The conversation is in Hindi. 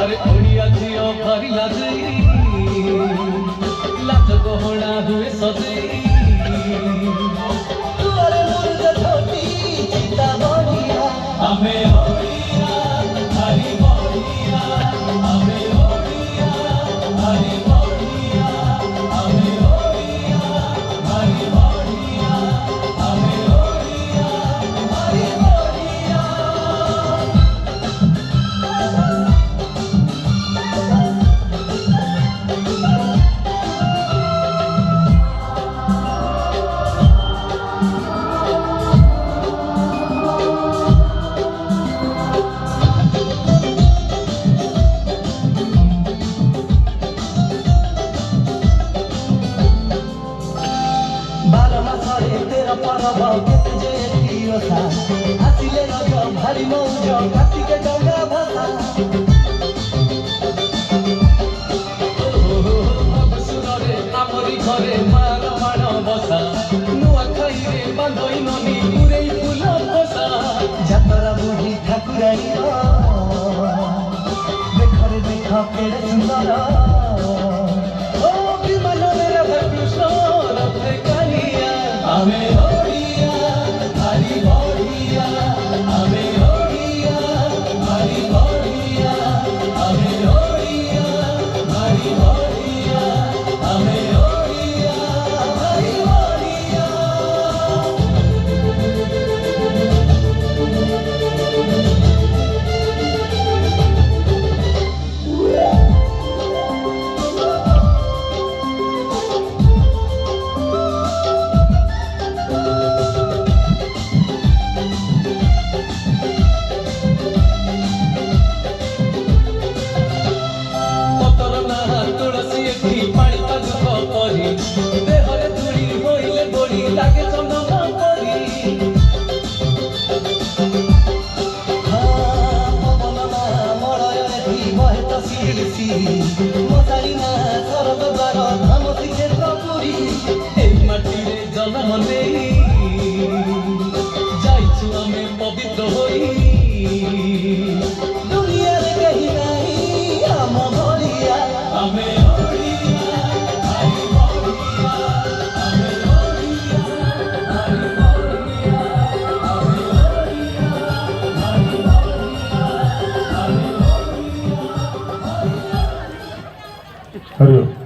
अरे ओडिया झियो भारी लाजे लाज गहना हुए सजे तुअरे मुर्ग छोटी चिता बढ़िया हमें ओडिया भारी बढ़िया हमें ओडिया भारी बढ़िया हमें ओडिया भारी बढ़िया हमें ओडिया भारी बढ़िया भारी मौज कार्तिक डंगा भसा सुनरे आमरी घरे मार माण बसा नुआ खाइरे बांधई ननी पुरे फूल बसा जातरा बुढ़ी ठाकुरानी देखरे देख केड़े सुंदर ओ विमान राधा कृष्ण रथे कालिया हमें ओडिया भारी बढ़िया हमें जन्म जाइछु आमे पवित्र होई दुनिया रे कहीं नहीं हम भलिया हमें ओडिया भारी बढ़िया हमें ओडिया भारी बढ़िया हमें ओडिया भारी बढ़िया हमें ओडिया भारी बढ़िया।